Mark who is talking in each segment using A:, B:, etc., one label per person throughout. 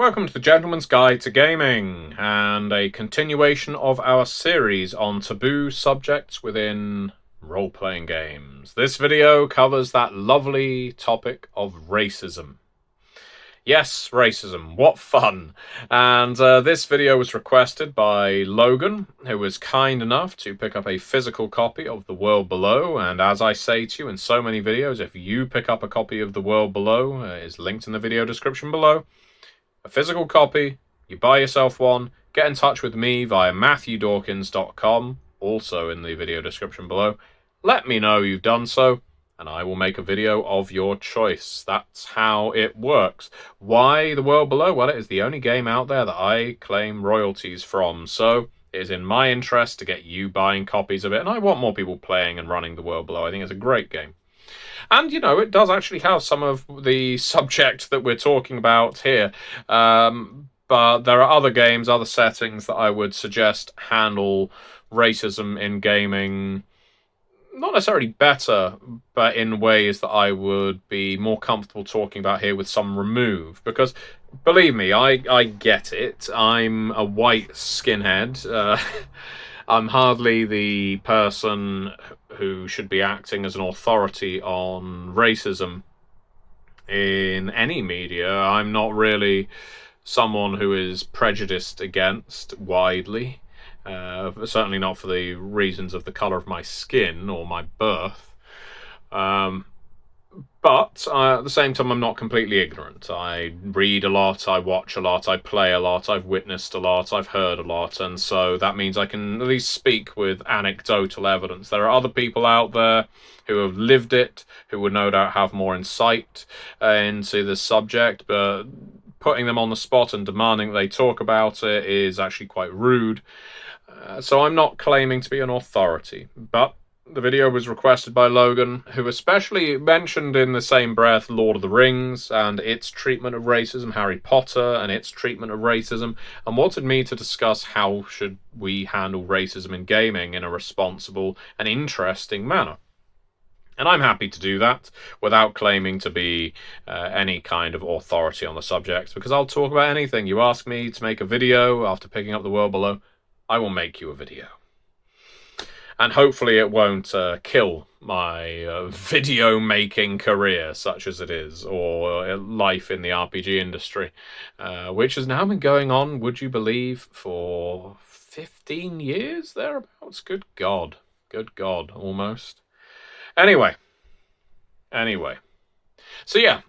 A: Welcome to the Gentleman's Guide to Gaming, and a continuation of our series on taboo subjects within role-playing games. This video covers that lovely topic of racism. Yes, racism, what fun! And this video was requested by Logan, who was kind enough to pick up a physical copy of The World Below, and as I say to you in so many videos, if you pick up a copy of The World Below, it is linked in the video description below, a physical copy, you buy yourself one, get in touch with me via matthewdawkins.com, also in the video description below. Let me know you've done so, and I will make a video of your choice. That's how it works. Why The World Below? Well, it is the only game out there that I claim royalties from, so it is in my interest to get you buying copies of it, and I want more people playing and running The World Below. I think it's a great game. And, you know, it does actually have some of the subject that we're talking about here. But there are other games, other settings that I would suggest handle racism in gaming, not necessarily better, but in ways that I would be more comfortable talking about here with some remove. Because, believe me, I get it. I'm a white skinhead. I'm hardly the person who should be acting as an authority on racism in any media. I'm not really someone who is prejudiced against widely, certainly not for the reasons of the colour of my skin or my birth. But at the same time, I'm not completely ignorant. I read a lot, I watch a lot, I play a lot, I've witnessed a lot, I've heard a lot, and so that means I can at least speak with anecdotal evidence. There are other people out there who have lived it, who would no doubt have more insight into this subject, but putting them on the spot and demanding that they talk about it is actually quite rude. So I'm not claiming to be an authority, but the video was requested by Logan, who especially mentioned in the same breath Lord of the Rings and its treatment of racism, Harry Potter and its treatment of racism, and wanted me to discuss how should we handle racism in gaming in a responsible and interesting manner. And I'm happy to do that without claiming to be any kind of authority on the subject, because I'll talk about anything. You ask me to make a video after picking up The World Below, I will make you a video. And hopefully it won't kill my video-making career, such as it is, or life in the RPG industry, which has now been going on, would you believe, for 15 years, thereabouts? Good God, almost. Anyway. So yeah,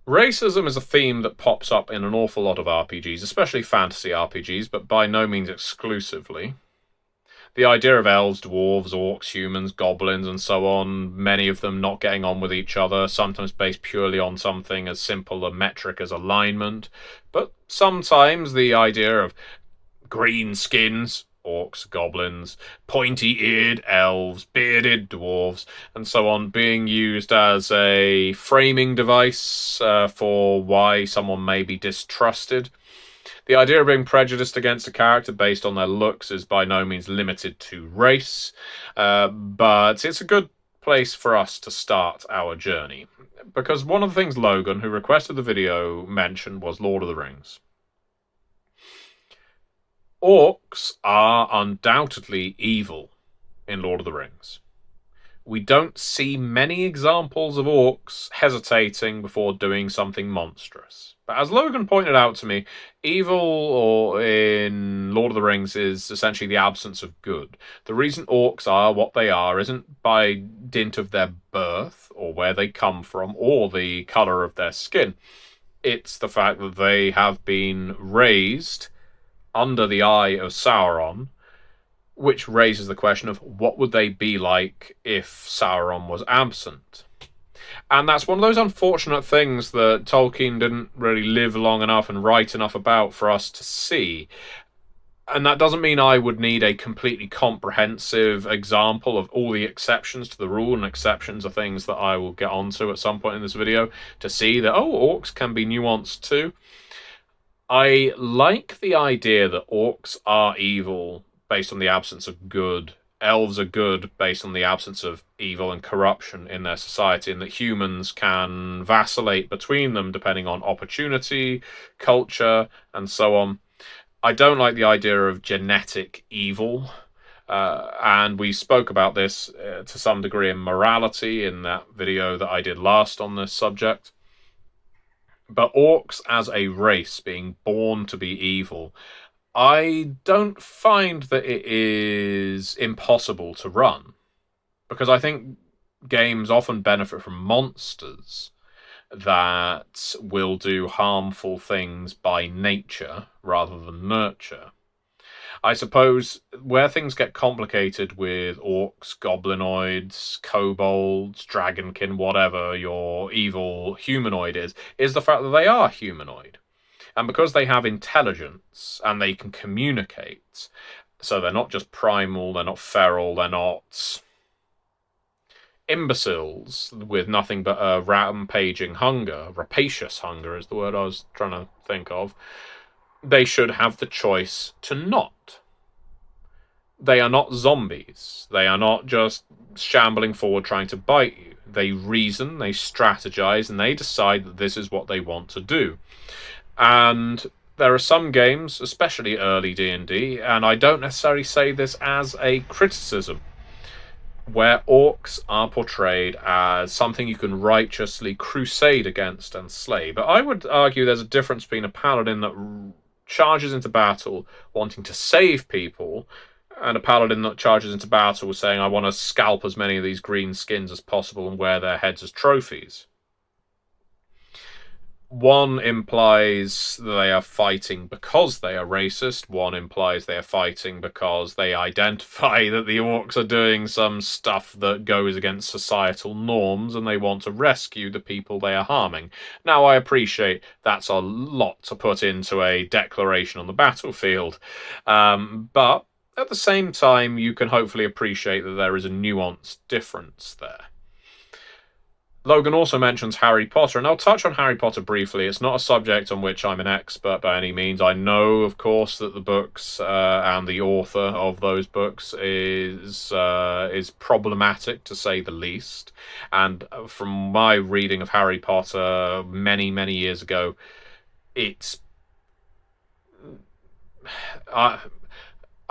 A: racism is a theme that pops up in an awful lot of RPGs, especially fantasy RPGs, but by no means exclusively. The idea of elves, dwarves, orcs, humans, goblins, and so on, many of them not getting on with each other, sometimes based purely on something as simple a metric as alignment, but sometimes the idea of green skins, orcs, goblins, pointy-eared elves, bearded dwarves, and so on, being used as a framing device for why someone may be distrusted. The idea of being prejudiced against a character based on their looks is by no means limited to race, but it's a good place for us to start our journey. Because one of the things Logan, who requested the video, mentioned was Lord of the Rings. Orcs are undoubtedly evil in Lord of the Rings. We don't see many examples of orcs hesitating before doing something monstrous. But as Logan pointed out to me, evil in Lord of the Rings is essentially the absence of good. The reason orcs are what they are isn't by dint of their birth, or where they come from, or the colour of their skin. It's the fact that they have been raised under the eye of Sauron, which raises the question of what would they be like if Sauron was absent. And that's one of those unfortunate things that Tolkien didn't really live long enough and write enough about for us to see. And that doesn't mean I would need a completely comprehensive example of all the exceptions to the rule, and exceptions are things that I will get onto at some point in this video to see that, oh, orcs can be nuanced too. I like the idea that orcs are evil based on the absence of good elves are good based on the absence of evil and corruption in their society, and that humans can vacillate between them depending on opportunity, culture, and so on. I don't like the idea of genetic evil. And we spoke about this to some degree in morality in that video that I did last on this subject. But orcs as a race being born to be evil, I don't find that it is impossible to run. Because I think games often benefit from monsters that will do harmful things by nature rather than nurture. I suppose where things get complicated with orcs, goblinoids, kobolds, dragonkin, whatever your evil humanoid is the fact that they are humanoid. And because they have intelligence and they can communicate, so they're not just primal, they're not feral, they're not imbeciles with nothing but a rampaging hunger. Rapacious hunger is the word I was trying to think of. They should have the choice to not. They are not zombies. They are not just shambling forward trying to bite you. They reason, they strategize, and they decide that this is what they want to do. And there are some games, especially early D&D, and I don't necessarily say this as a criticism, where orcs are portrayed as something you can righteously crusade against and slay. But I would argue there's a difference between a paladin that charges into battle wanting to save people and a paladin that charges into battle saying, I want to scalp as many of these green skins as possible and wear their heads as trophies. One implies they are fighting because they are racist. One implies they are fighting because they identify that the orcs are doing some stuff that goes against societal norms and they want to rescue the people they are harming. Now, I appreciate that's a lot to put into a declaration on the battlefield, but at the same time, you can hopefully appreciate that there is a nuanced difference there. Logan also mentions Harry Potter, and I'll touch on Harry Potter briefly. It's not a subject on which I'm an expert by any means. I know, of course, that the books and the author of those books is problematic, to say the least. And from my reading of Harry Potter many, many years ago, it's...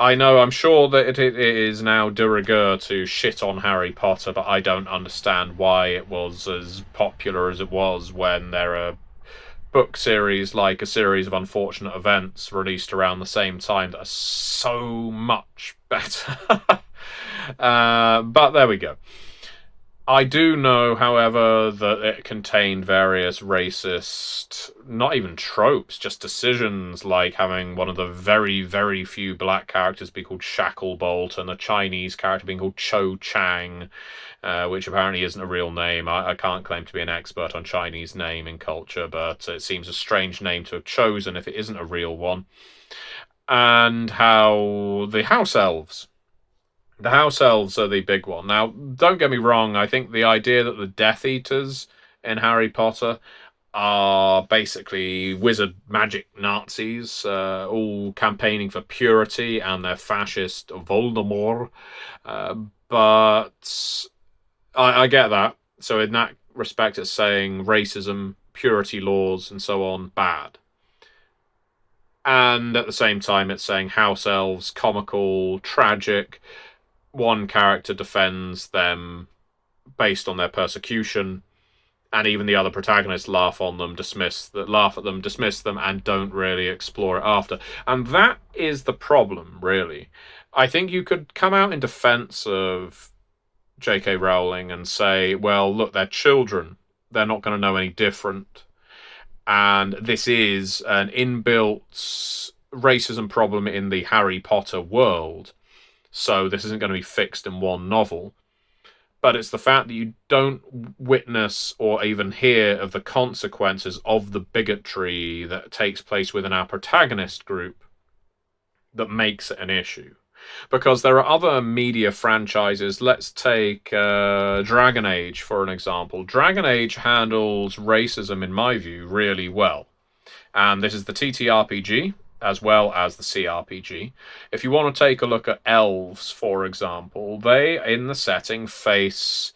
A: I know, I'm sure that it is now de rigueur to shit on Harry Potter, but I don't understand why it was as popular as it was when there are book series like A Series of Unfortunate Events released around the same time that are so much better. But there we go. I do know, however, that it contained various racist, not even tropes, just decisions, like having one of the very, very few black characters be called Shacklebolt and a Chinese character being called Cho Chang, which apparently isn't a real name. I can't claim to be an expert on Chinese naming culture, but it seems a strange name to have chosen if it isn't a real one. And how the house elves... The house elves are the big one. Now, don't get me wrong, I think the idea that the Death Eaters in Harry Potter are basically wizard magic Nazis, all campaigning for purity, and they're fascist Voldemort. But I get that. So in that respect, it's saying racism, purity laws, and so on, bad. And at the same time, it's saying house elves, comical, tragic. One character defends them based on their persecution, and even the other protagonists laugh at them, dismiss them, and don't really explore it after. And that is the problem, really. I think you could come out in defense of J.K. Rowling and say, well, look, they're children. They're not going to know any different. And this is an inbuilt racism problem in the Harry Potter world. So this isn't going to be fixed in one novel. But it's the fact that you don't witness or even hear of the consequences of the bigotry that takes place within our protagonist group that makes it an issue. Because there are other media franchises. Let's take Dragon Age, for an example. Dragon Age handles racism, in my view, really well. And this is the TTRPG. as well as the CRPG. If you want to take a look at elves, for example, they, in the setting, face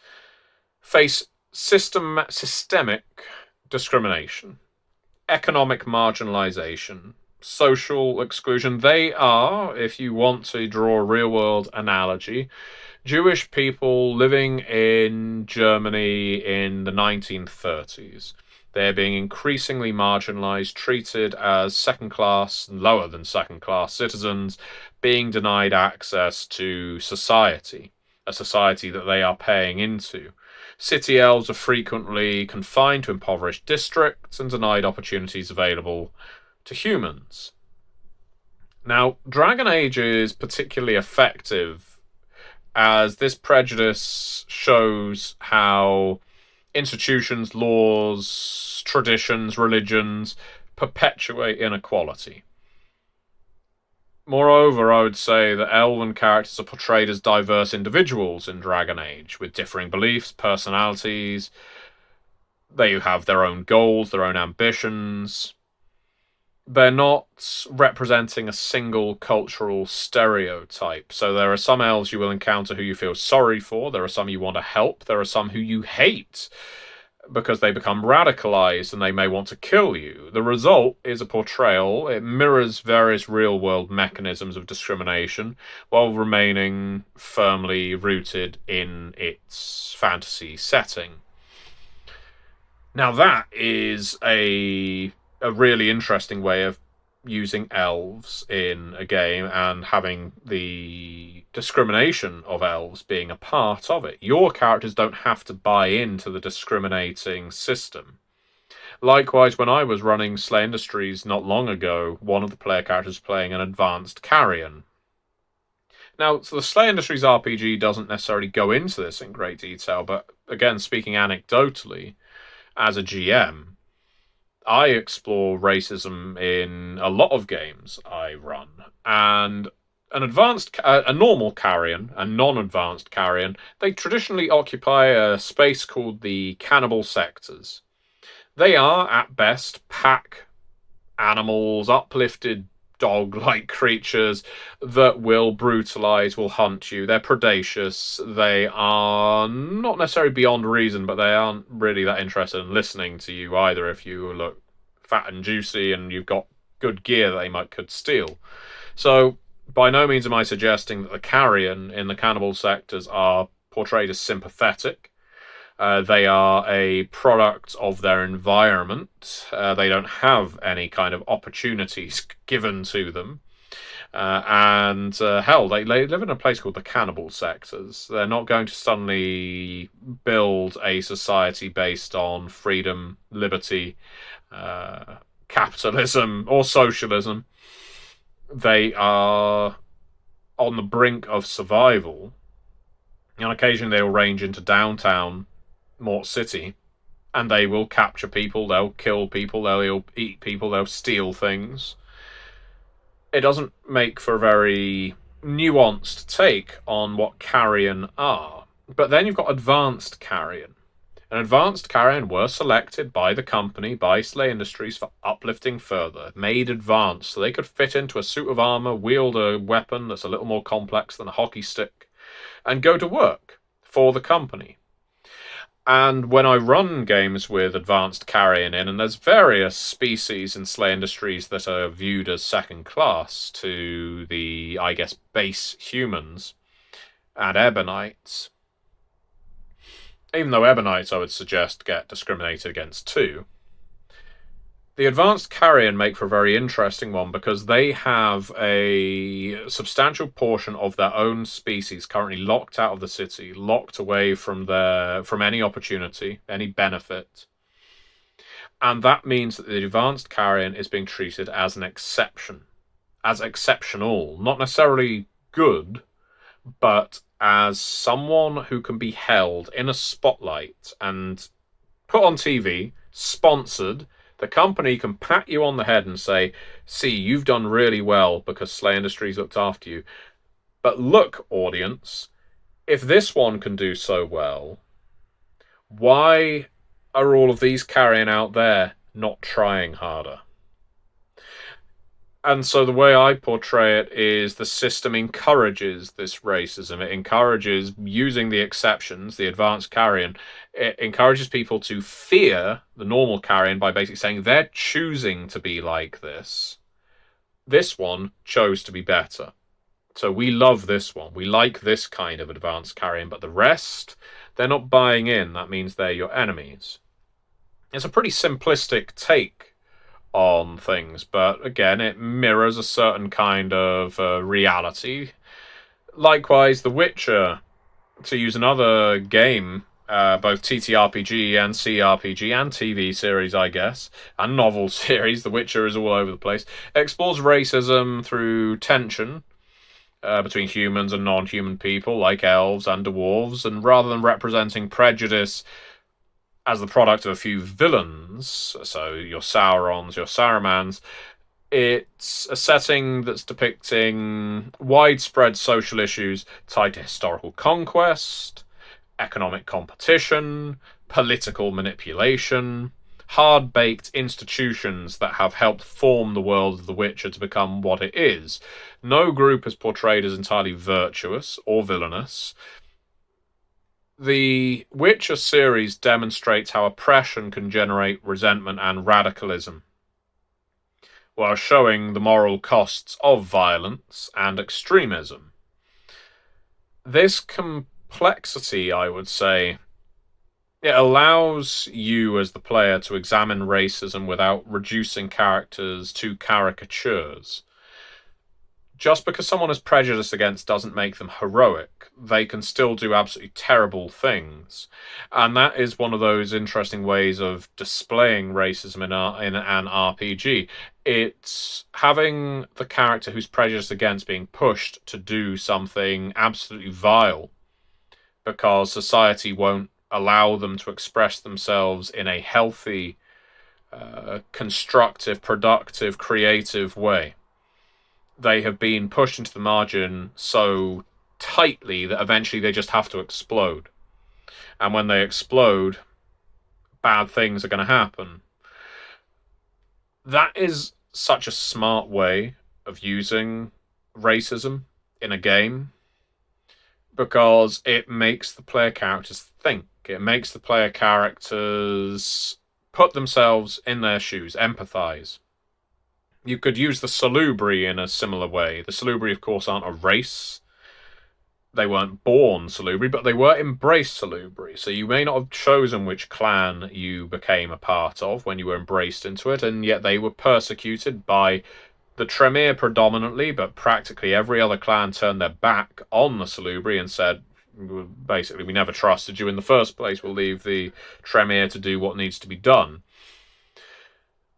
A: systemic discrimination, economic marginalization, social exclusion. They are, if you want to draw a real-world analogy, Jewish people living in Germany in the 1930s. They're being increasingly marginalized, treated as second-class and lower than second-class citizens, being denied access to society, a society that they are paying into. City elves are frequently confined to impoverished districts and denied opportunities available to humans. Now, Dragon Age is particularly effective as this prejudice shows how institutions, laws, traditions, religions perpetuate inequality. Moreover, I would say that elven characters are portrayed as diverse individuals in Dragon Age, with differing beliefs, personalities. They have their own goals, their own ambitions. They're not representing a single cultural stereotype. So there are some elves you will encounter who you feel sorry for, there are some you want to help, there are some who you hate because they become radicalized and they may want to kill you. The result is a portrayal. It mirrors various real-world mechanisms of discrimination while remaining firmly rooted in its fantasy setting. Now that is a really interesting way of using elves in a game and having the discrimination of elves being a part of it. Your characters don't have to buy into the discriminating system. Likewise, when I was running Slay Industries not long ago, one of the player characters was playing an advanced carrion. Now, so the Slay Industries RPG doesn't necessarily go into this in great detail, but again, speaking anecdotally, as a GM, I explore racism in a lot of games I run, and a normal carrion, a non-advanced carrion, they traditionally occupy a space called the cannibal sectors. They are, at best, pack animals, uplifted dog-like creatures that will brutalize, will hunt you. They're predacious. They are not necessarily beyond reason, but they aren't really that interested in listening to you either if you look fat and juicy and you've got good gear that they could steal. So by no means am I suggesting that the carrion in the cannibal sectors are portrayed as sympathetic. They are a product of their environment. They don't have any kind of opportunities given to them. Hell, they live in a place called the cannibal sectors. They're not going to suddenly build a society based on freedom, liberty, capitalism, or socialism. They are on the brink of survival. On occasion, they will range into downtown Mort City, and they will capture people, they'll kill people, they'll eat people, they'll steal things. It doesn't make for a very nuanced take on what carrion are. But then you've got advanced carrion. An advanced carrion were selected by the company, by Slay Industries, for uplifting further, made advanced so they could fit into a suit of armor, wield a weapon that's a little more complex than a hockey stick, and go to work for the company. And when I run games with advanced carrion in, and there's various species in Slay Industries that are viewed as second class to the, I guess, base humans and Ebonites. Even though Ebonites, I would suggest, get discriminated against too. The advanced carrion make for a very interesting one because they have a substantial portion of their own species currently locked out of the city, locked away from any opportunity, any benefit. And that means that the advanced carrion is being treated as an exception, as exceptional, not necessarily good, but as someone who can be held in a spotlight and put on TV, sponsored. The company can pat you on the head and say, see, you've done really well because Slay Industries looked after you. But look, audience, if this one can do so well, why are all of these carrion out there not trying harder? And so the way I portray it is the system encourages this racism. It encourages using the exceptions, the advanced carrion. It encourages people to fear the normal carrion by basically saying they're choosing to be like this. This one chose to be better. So we love this one. We like this kind of advanced carrion, but the rest, they're not buying in. That means they're your enemies. It's a pretty simplistic take on things, but again, it mirrors a certain kind of reality. Likewise, The Witcher, to use another game, both TTRPG and CRPG and TV series, I guess, and novel series, The Witcher is all over the place, explores racism through tension between humans and non-human people, like elves and dwarves, and rather than representing prejudice as the product of a few villains, so your Saurons, your Saurumans, it's a setting that's depicting widespread social issues tied to historical conquest, economic competition, political manipulation, hard-baked institutions that have helped form the world of The Witcher to become what it is. No group is portrayed as entirely virtuous or villainous. The Witcher series demonstrates how oppression can generate resentment and radicalism, while showing the moral costs of violence and extremism. This complexity, I would say, it allows you as the player to examine racism without reducing characters to caricatures. Just because someone is prejudiced against doesn't make them heroic. They can still do absolutely terrible things. And that is one of those interesting ways of displaying racism in an RPG. It's having the character who's prejudiced against being pushed to do something absolutely vile because society won't allow them to express themselves in a healthy, constructive, productive, creative way. They have been pushed into the margin so tightly that eventually they just have to explode. And when they explode, bad things are going to happen. That is such a smart way of using racism in a game because it makes the player characters think. It makes the player characters put themselves in their shoes, empathize. You could use the Salubri in a similar way. The Salubri, of course, aren't a race. They weren't born Salubri, but they were embraced Salubri. So you may not have chosen which clan you became a part of when you were embraced into it, and yet they were persecuted by the Tremere predominantly, but practically every other clan turned their back on the Salubri and said, basically, we never trusted you in the first place. We'll leave the Tremere to do what needs to be done.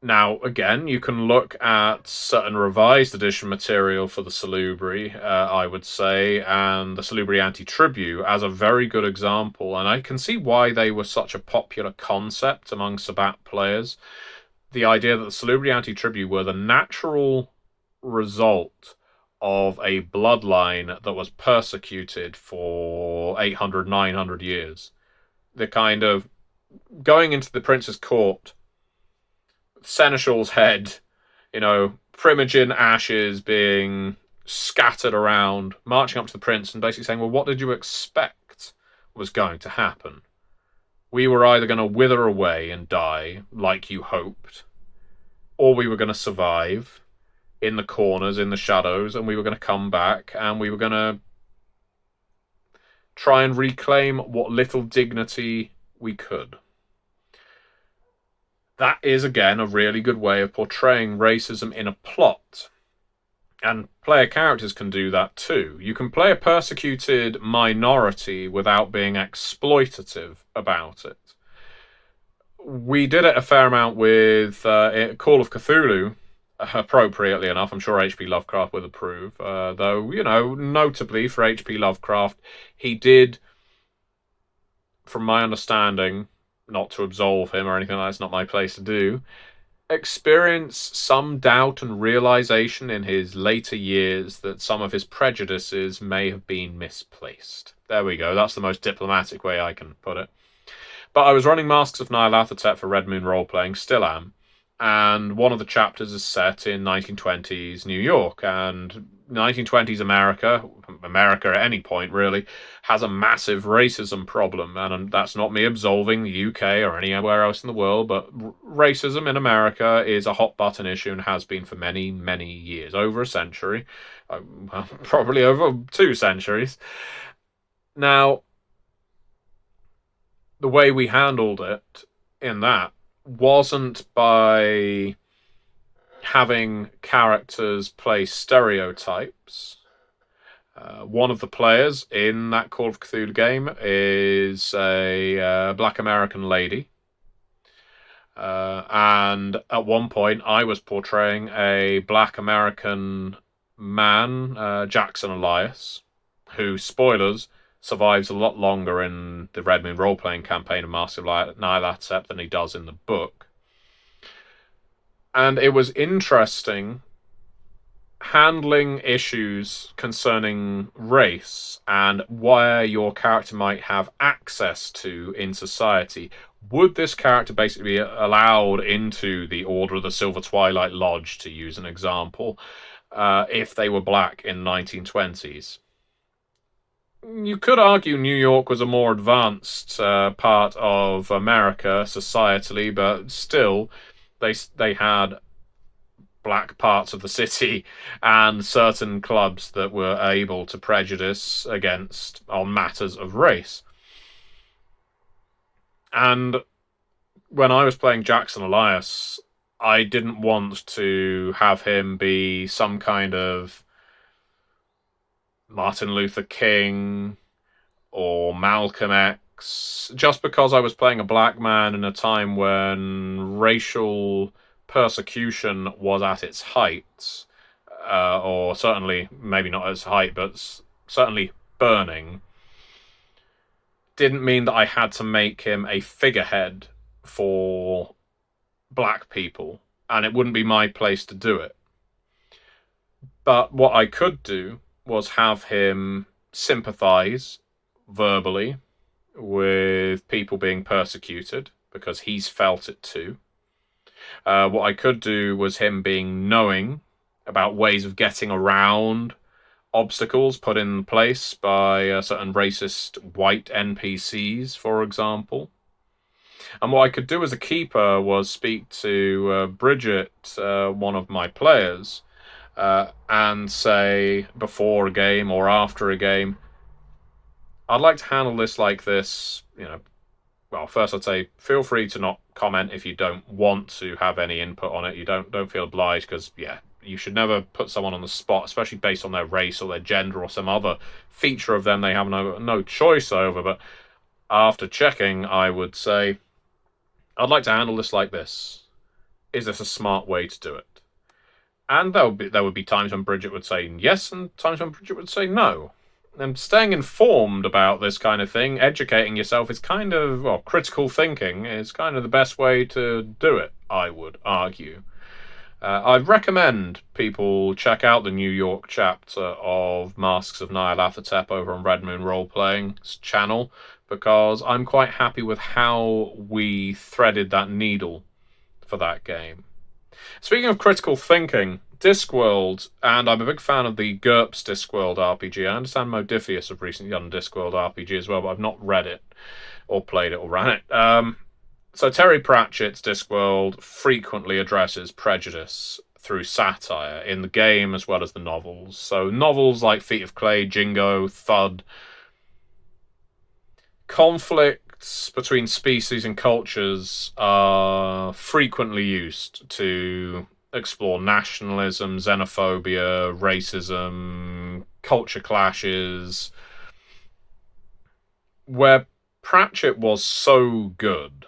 A: Now, again, you can look at certain revised edition material for the Salubri, I would say, and the Salubri Anti-Tribu as a very good example, and I can see why they were such a popular concept among Sabbat players. The idea that the Salubri Anti-Tribu were the natural result of a bloodline that was persecuted for 800, 900 years. The kind of going into the prince's court, Seneschal's head, Primogen ashes being scattered around, marching up to the prince and basically saying, well, what did you expect was going to happen? We were either going to wither away and die like you hoped, or we were going to survive in the corners, in the shadows, and we were going to come back and we were going to try and reclaim what little dignity we could. That is, again, a really good way of portraying racism in a plot. And player characters can do that too. You can play a persecuted minority without being exploitative about it. We did it a fair amount with Call of Cthulhu, appropriately enough. I'm sure H.P. Lovecraft would approve. Though, notably for H.P. Lovecraft, he did, from my understanding, not to absolve him or anything like that, it's not my place to do, experience some doubt and realization in his later years that some of his prejudices may have been misplaced. There we go, that's the most diplomatic way I can put it. But I was running Masks of Nyarlathotep for Red Moon role-playing, still am, And one of the chapters is set in 1920s New York, and 1920s America at any point really, has a massive racism problem. And that's not me absolving the UK or anywhere else in the world, but racism in America is a hot button issue and has been for many, many years, over a century, well, probably over 2 centuries. Now, the way we handled it in that wasn't by having characters play stereotypes. One of the players in that Call of Cthulhu game is a black American lady. And at one point, I was portraying a black American man, Jackson Elias, who, spoilers, survives a lot longer in the Red Moon role-playing campaign of Master of Nyarlathotep than he does in the book. And it was interesting handling issues concerning race and where your character might have access to in society. Would this character basically be allowed into the Order of the Silver Twilight Lodge, to use an example, if they were black in 1920s? You could argue New York was a more advanced part of America societally, but still, they had black parts of the city and certain clubs that were able to prejudice against on matters of race. And when I was playing Jackson Elias, I didn't want to have him be some kind of Martin Luther King or Malcolm X, just because I was playing a black man in a time when racial persecution was at its height, or certainly, maybe not at its height, but certainly burning, didn't mean that I had to make him a figurehead for black people, and it wouldn't be my place to do it. But what I could do was have him sympathize verbally with people being persecuted, because he's felt it too. What I could do was him being knowing about ways of getting around obstacles put in place by certain racist white NPCs, for example. And what I could do as a keeper was speak to Bridget, one of my players, and say before a game or after a game, I'd like to handle this like this. Well, first I'd say feel free to not comment if you don't want to have any input on it. You don't feel obliged, because you should never put someone on the spot, especially based on their race or their gender or some other feature of them they have no choice over. But after checking, I would say, I'd like to handle this like this. Is this a smart way to do it? And there would be times when Bridget would say yes, and times when Bridget would say no. And staying informed about this kind of thing, educating yourself, is kind of, well, critical thinking is kind of the best way to do it, I would argue. I'd recommend people check out the New York chapter of Masks of Nyarlathotep over on Red Moon Roleplaying's channel, because I'm quite happy with how we threaded that needle for that game. Speaking of critical thinking, Discworld, and I'm a big fan of the GURPS Discworld RPG. I understand Modifius have recently done Discworld RPG as well, but I've not read it, or played it, or ran it. So Terry Pratchett's Discworld frequently addresses prejudice through satire in the game as well as the novels. So novels like Feet of Clay, Jingo, Thud. Conflicts between species and cultures are frequently used to explore nationalism, xenophobia, racism, culture clashes. Where Pratchett was so good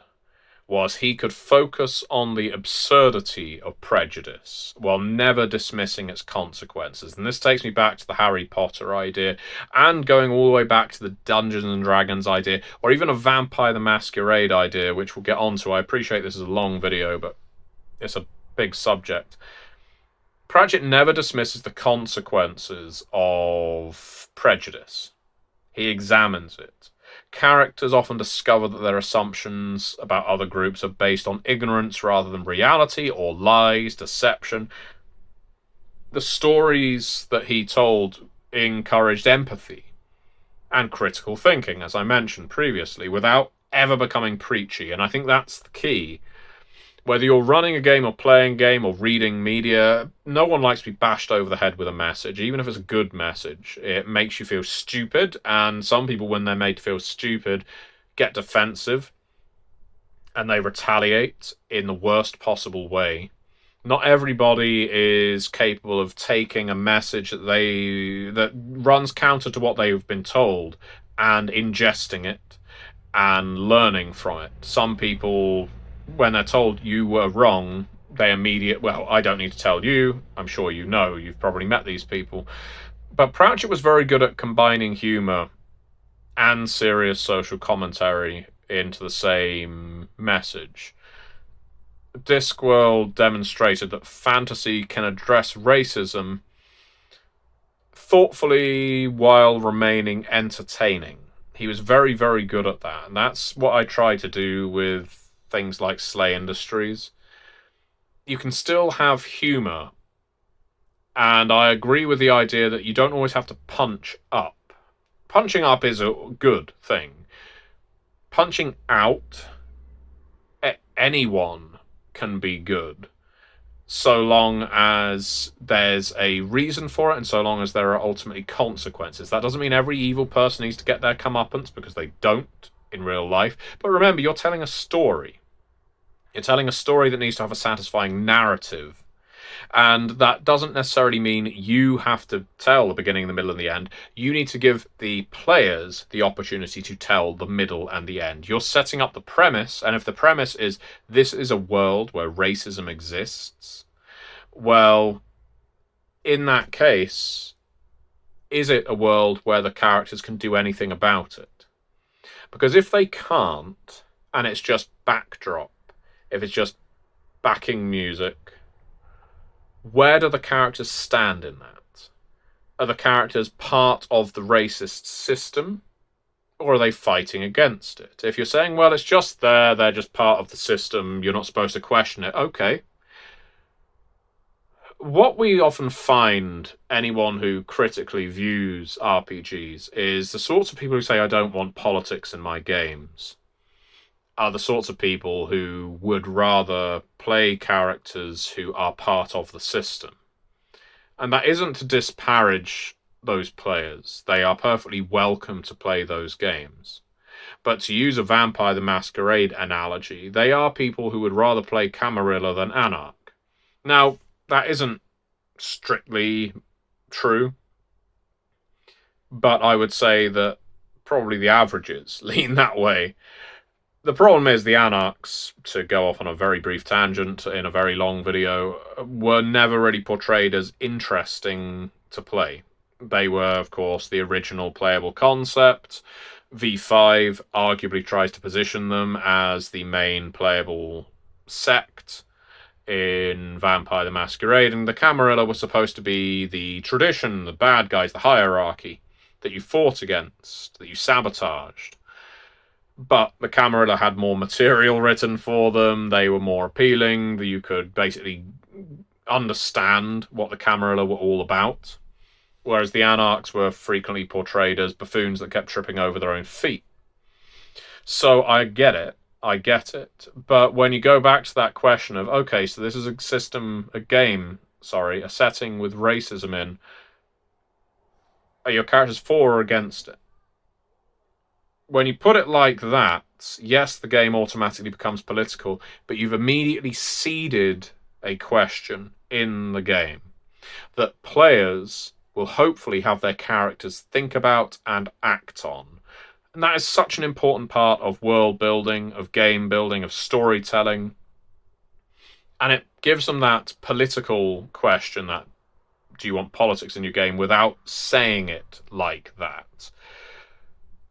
A: was he could focus on the absurdity of prejudice while never dismissing its consequences. And this takes me back to the Harry Potter idea, and going all the way back to the Dungeons and Dragons idea, or even a Vampire the Masquerade idea, which we'll get onto. I appreciate this is a long video, but it's a big subject. Pratchett never dismisses the consequences of prejudice. He examines it. Characters often discover that their assumptions about other groups are based on ignorance rather than reality, or lies, deception. The stories that he told encouraged empathy and critical thinking, as I mentioned previously, without ever becoming preachy, and I think that's the key. Whether you're running a game or playing a game or reading media, no one likes to be bashed over the head with a message, even if it's a good message. It makes you feel stupid, and some people, when they're made to feel stupid, get defensive, and they retaliate in the worst possible way. Not everybody is capable of taking a message that runs counter to what they've been told and ingesting it and learning from it. Some people, when they're told you were wrong, well, I don't need to tell you, I'm sure you know, you've probably met these people. But Pratchett was very good at combining humour and serious social commentary into the same message. Discworld demonstrated that fantasy can address racism thoughtfully while remaining entertaining. He was very, very good at that, and that's what I try to do with things like Slay Industries. You can still have humour, and I agree with the idea that you don't always have to punch up. Punching up is a good thing. Punching out, anyone can be good, so long as there's a reason for it and so long as there are ultimately consequences. That doesn't mean every evil person needs to get their comeuppance, because they don't in real life. But remember, you're telling a story. You're telling a story that needs to have a satisfying narrative. And that doesn't necessarily mean you have to tell the beginning, the middle, and the end. You need to give the players the opportunity to tell the middle and the end. You're setting up the premise, and if the premise is this is a world where racism exists, well, in that case, is it a world where the characters can do anything about it? Because if they can't, and it's just backdrop, if it's just backing music, where do the characters stand in that? Are the characters part of the racist system, or are they fighting against it? If you're saying, well, it's just there, they're just part of the system, you're not supposed to question it, okay. What we often find, anyone who critically views RPGs, is the sorts of people who say, I don't want politics in my games, are the sorts of people who would rather play characters who are part of the system. And that isn't to disparage those players. They are perfectly welcome to play those games. But to use a Vampire the Masquerade analogy, they are people who would rather play Camarilla than Anarch. Now, that isn't strictly true, but I would say that probably the averages lean that way. The problem is the Anarchs, to go off on a very brief tangent in a very long video, were never really portrayed as interesting to play. They were, of course, the original playable concept. V5 arguably tries to position them as the main playable sect in Vampire the Masquerade, and the Camarilla was supposed to be the tradition, the bad guys, the hierarchy that you fought against, that you sabotaged. But the Camarilla had more material written for them, they were more appealing, that you could basically understand what the Camarilla were all about, whereas the Anarchs were frequently portrayed as buffoons that kept tripping over their own feet. So I get it, but when you go back to that question of, okay, so this is a setting with racism in, are your characters for or against it? When you put it like that, yes, the game automatically becomes political, but you've immediately seeded a question in the game that players will hopefully have their characters think about and act on. And that is such an important part of world building, of game building, of storytelling. And it gives them that political question, that do you want politics in your game, without saying it like that.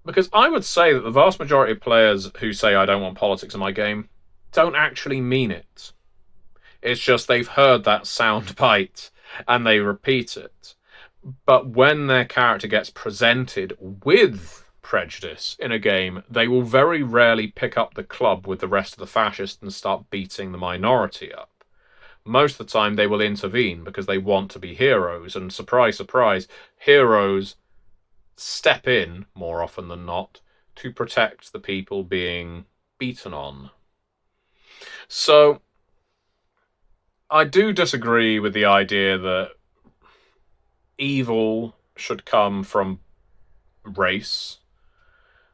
A: Because I would say that the vast majority of players who say I don't want politics in my game don't actually mean it. It's just they've heard that sound bite and they repeat it. But when their character gets presented with prejudice in a game, they will very rarely pick up the club with the rest of the fascists and start beating the minority up. Most of the time they will intervene because they want to be heroes, and surprise, surprise, heroes step in, more often than not, to protect the people being beaten on. So, I do disagree with the idea that evil should come from race,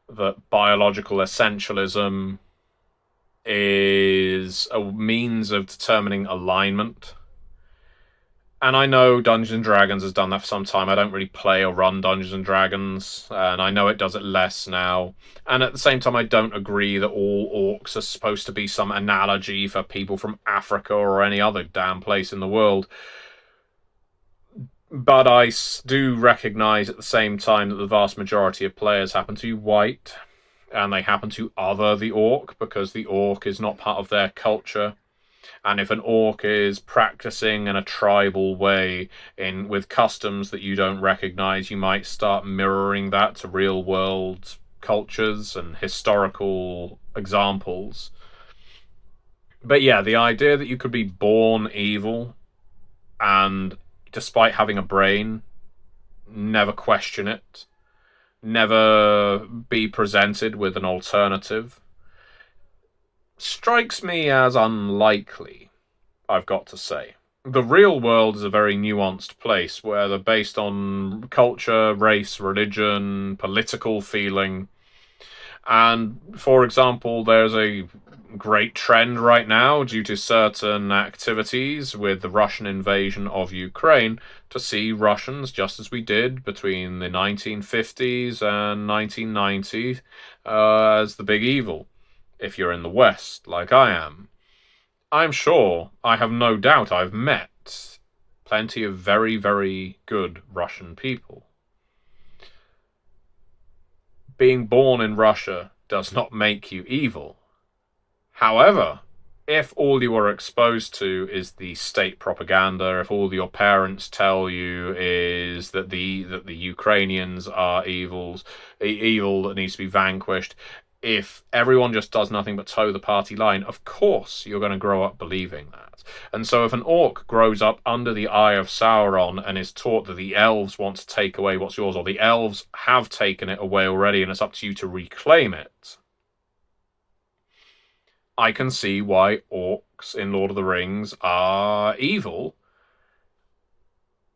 A: that biological essentialism is a means of determining alignment. And I know Dungeons & Dragons has done that for some time. I don't really play or run Dungeons & Dragons, and I know it does it less now. And at the same time, I don't agree that all orcs are supposed to be some analogy for people from Africa or any other damn place in the world. But I do recognise at the same time that the vast majority of players happen to be white, and they happen to other the orc because the orc is not part of their culture. And if an orc is practicing in a tribal way with customs that you don't recognise, you might start mirroring that to real-world cultures and historical examples. But yeah, the idea that you could be born evil and, despite having a brain, never question it, never be presented with an alternative, strikes me as unlikely, I've got to say. The real world is a very nuanced place where they're based on culture, race, religion, political feeling. And, for example, there's a great trend right now due to certain activities with the Russian invasion of Ukraine to see Russians, just as we did between the 1950s and 1990s, as the big evil. If you're in the West, like I am. I'm sure, I have no doubt I've met plenty of very, very good Russian people. Being born in Russia does not make you evil. However, if all you are exposed to is the state propaganda, if all your parents tell you is that the Ukrainians are evil that needs to be vanquished, if everyone just does nothing but toe the party line, of course you're going to grow up believing that. And so if an orc grows up under the eye of Sauron and is taught that the elves want to take away what's yours, or the elves have taken it away already and it's up to you to reclaim it, I can see why orcs in Lord of the Rings are evil.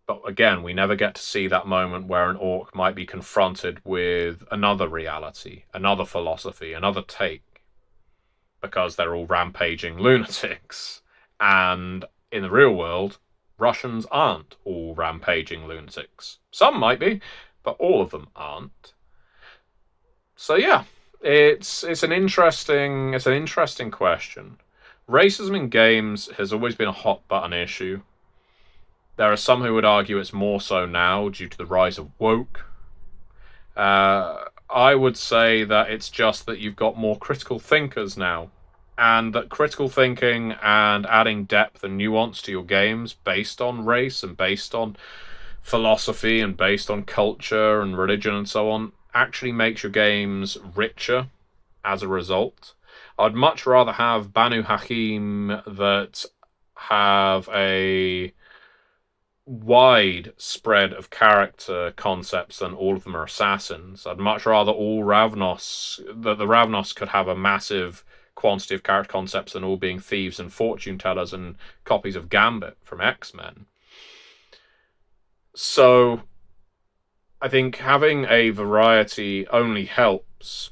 A: But again, we never get to see that moment where an orc might be confronted with another reality, another philosophy, another take, because they're all rampaging lunatics. And in the real world, Russians aren't all rampaging lunatics. Some might be, but all of them aren't. So yeah, it's an interesting question. Racism in games has always been a hot button issue. There are some who would argue it's more so now due to the rise of woke. I would say that it's just that you've got more critical thinkers now, and that critical thinking and adding depth and nuance to your games based on race and based on philosophy and based on culture and religion and so on actually makes your games richer as a result. I'd much rather have Banu Hakim that have a wide spread of character concepts than all of them are assassins. I'd much rather all Ravnos, that the Ravnos could have a massive quantity of character concepts than all being thieves and fortune tellers and copies of Gambit from X-Men. So I think having a variety only helps,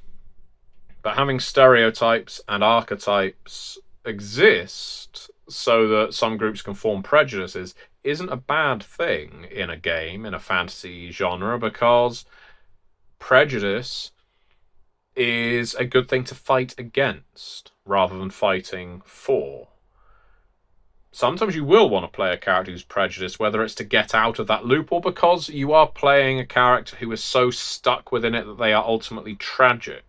A: but having stereotypes and archetypes exist so that some groups can form prejudices isn't a bad thing in a game, in a fantasy genre, because prejudice is a good thing to fight against rather than fighting for. Sometimes you will want to play a character who's prejudiced, whether it's to get out of that loop or because you are playing a character who is so stuck within it that they are ultimately tragic.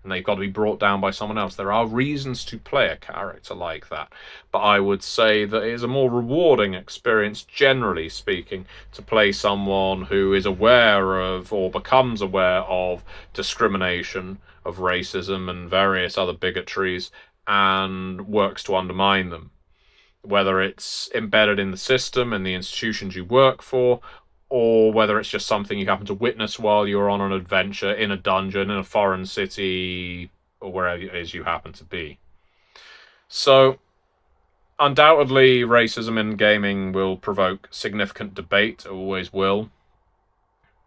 A: and they've got to be brought down by someone else. There are reasons to play a character like that, but I would say that it is a more rewarding experience, generally speaking, to play someone who is aware of, or becomes aware of, discrimination, of racism and various other bigotries, and works to undermine them. Whether it's embedded in the system and the institutions you work for, or whether it's just something you happen to witness while you're on an adventure in a dungeon in a foreign city, or wherever it is you happen to be. So, undoubtedly, racism in gaming will provoke significant debate. It always will.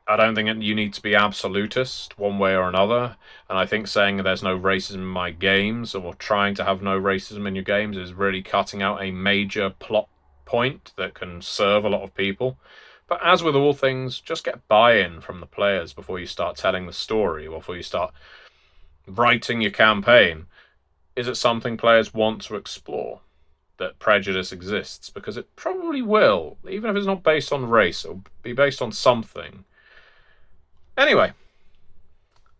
A: I don't think you need to be absolutist one way or another, and I think saying there's no racism in my games, or trying to have no racism in your games, is really cutting out a major plot point that can serve a lot of people. But as with all things, just get buy-in from the players before you start telling the story, or before you start writing your campaign. Is it something players want to explore? That prejudice exists? Because it probably will. Even if it's not based on race, it'll be based on something. Anyway,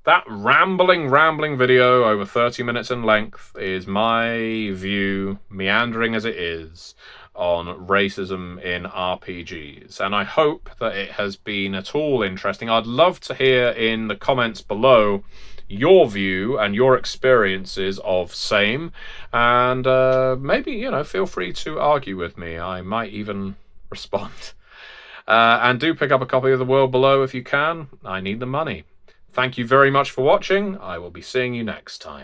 A: that rambling video, over 30 minutes in length, is my view, meandering as it is, on racism in RPGs. And I hope that it has been at all interesting. I'd love to hear in the comments below your view and your experiences of same. And maybe, feel free to argue with me. I might even respond. And do pick up a copy of The World Below if you can. I need the money. Thank you very much for watching. I will be seeing you next time.